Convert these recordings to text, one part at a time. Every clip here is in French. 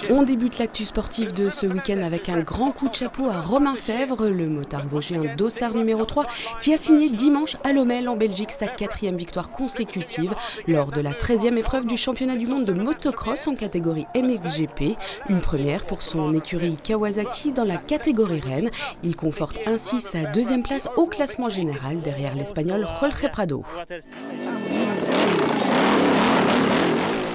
On débute l'actu sportive de ce week-end avec un grand coup de chapeau à Romain Fèvre, le motard vosgien dossard numéro 3, qui a signé dimanche à Lommel en Belgique sa 4e victoire consécutive lors de la 13e épreuve du championnat du monde de motocross en catégorie MXGP. Une première pour son écurie Kawasaki dans la catégorie Rennes. Il conforte ainsi sa 2e place au classement général derrière l'Espagnol Jorge Prado.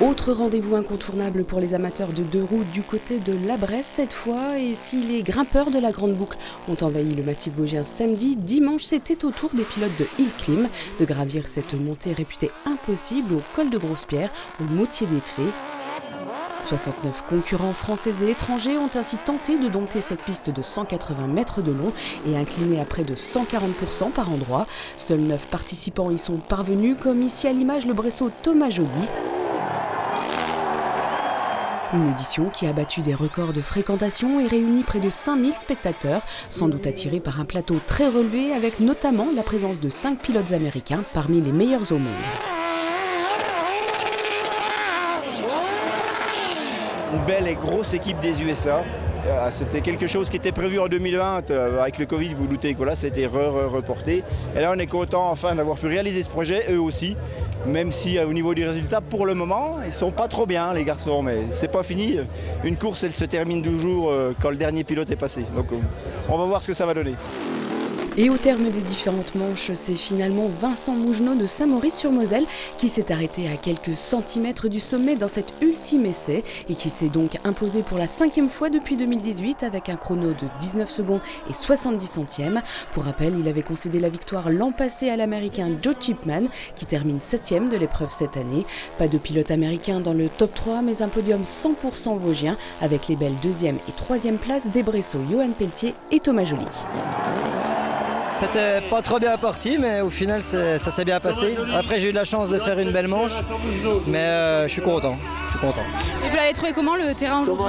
Autre rendez-vous incontournable pour les amateurs de deux roues du côté de la Bresse cette fois, et si les grimpeurs de la Grande Boucle ont envahi le massif vosgien samedi, dimanche c'était au tour des pilotes de Hillclimb de gravir cette montée réputée impossible au col de Grosse-Pierre, au Moutier des Fées. 69 concurrents français et étrangers ont ainsi tenté de dompter cette piste de 180 mètres de long et inclinée à près de 140% par endroit. Seuls 9 participants y sont parvenus, comme ici à l'image le Bresseau Thomas Joly. Une édition qui a battu des records de fréquentation et réuni près de 5000 spectateurs, sans doute attirés par un plateau très relevé avec notamment la présence de 5 pilotes américains parmi les meilleurs au monde. Une belle et grosse équipe des USA. C'était quelque chose qui était prévu en 2020, avec le Covid, vous doutez que voilà, c'était reporté. Et là, on est content enfin d'avoir pu réaliser ce projet, eux aussi, même si au niveau du résultat, pour le moment, ils sont pas trop bien, les garçons, mais c'est pas fini. Une course, elle se termine toujours quand le dernier pilote est passé. Donc, on va voir ce que ça va donner. Et au terme des différentes manches, c'est finalement Vincent Mougenot de Saint-Maurice-sur-Moselle qui s'est arrêté à quelques centimètres du sommet dans cet ultime essai et qui s'est donc imposé pour la 5e fois depuis 2018 avec un chrono de 19 secondes et 70 centièmes. Pour rappel, il avait concédé la victoire l'an passé à l'américain Joe Chipman qui termine 7e de l'épreuve cette année. Pas de pilote américain dans le top 3 mais un podium 100% vosgien avec les belles 2e et 3e places des Bresseaux Johan Pelletier et Thomas Joly. C'était pas trop bien parti, mais au final, ça s'est bien passé. Après, j'ai eu de la chance de faire une belle manche, mais je suis content. Et vous l'avez trouvé comment le terrain aujourd'hui ?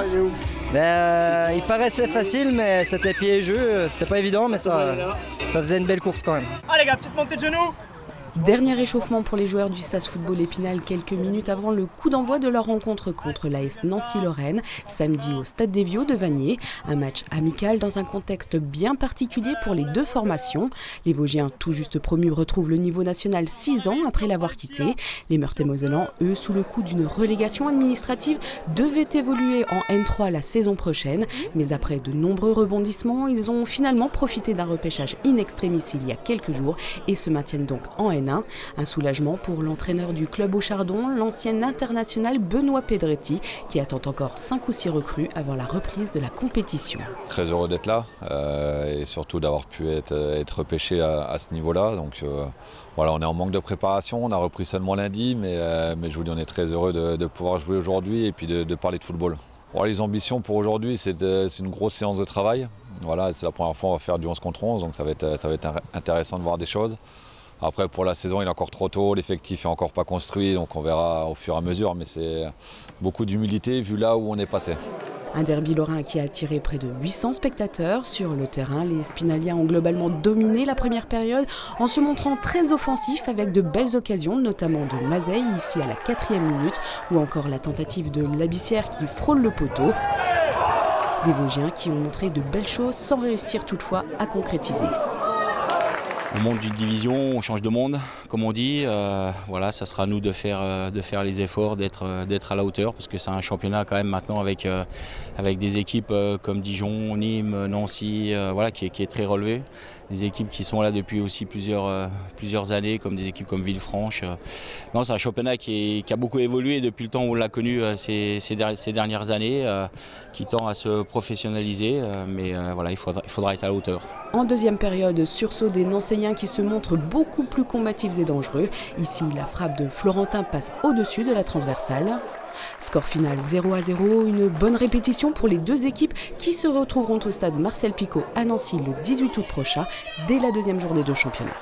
Il paraissait facile, mais c'était piégeux. C'était pas évident, mais ça faisait une belle course quand même. Allez, gars, petite montée de genoux. Dernier échauffement pour les joueurs du SAS Football Épinal quelques minutes avant le coup d'envoi de leur rencontre contre l'AS Nancy-Lorraine, samedi au Stade des Viaux de Vanier. Un match amical dans un contexte bien particulier pour les deux formations. Les Vosgiens, tout juste promus, retrouvent le niveau national 6 ans après l'avoir quitté. Les Meurthe-et-Mosellans, eux, sous le coup d'une relégation administrative, devaient évoluer en N3 la saison prochaine. Mais après de nombreux rebondissements, ils ont finalement profité d'un repêchage in extremis il y a quelques jours et se maintiennent donc en N1. Un soulagement pour l'entraîneur du club au Chardon, l'ancien international Benoît Pedretti, qui attend encore 5 ou 6 recrues avant la reprise de la compétition. Très heureux d'être là et surtout d'avoir pu être repêché à ce niveau-là. Donc voilà, on est en manque de préparation, on a repris seulement lundi, mais je vous dis, on est très heureux de pouvoir jouer aujourd'hui et puis de parler de football. Bon, les ambitions pour aujourd'hui, c'est une grosse séance de travail. Voilà, c'est la première fois qu'on va faire du 11 contre 11, donc ça va être intéressant de voir des choses. Après, pour la saison, il est encore trop tôt, l'effectif n'est encore pas construit, donc on verra au fur et à mesure, mais c'est beaucoup d'humilité vu là où on est passé. Un derby lorrain qui a attiré près de 800 spectateurs. Sur le terrain, les Spinaliens ont globalement dominé la première période en se montrant très offensifs avec de belles occasions, notamment de Mazeille ici à la 4e minute, ou encore la tentative de Labissière qui frôle le poteau. Des Vosgiens qui ont montré de belles choses sans réussir toutefois à concrétiser. On monte d'une division, on change de monde, comme on dit. Voilà, ça sera à nous de faire les efforts, d'être à la hauteur, parce que c'est un championnat quand même maintenant avec des équipes comme Dijon, Nîmes, Nancy, voilà, qui est très relevé. Des équipes qui sont là depuis aussi plusieurs années, comme des équipes comme Villefranche. Non, c'est un championnat qui a beaucoup évolué depuis le temps où on l'a connu ces dernières années, qui tend à se professionnaliser, mais voilà, il faudra être à la hauteur. En deuxième période, sursaut des Nancéiens qui se montrent beaucoup plus combatifs et dangereux. Ici, la frappe de Florentin passe au-dessus de la transversale. Score final 0-0, une bonne répétition pour les deux équipes qui se retrouveront au stade Marcel Picot à Nancy le 18 août prochain, dès la 2e journée de championnat.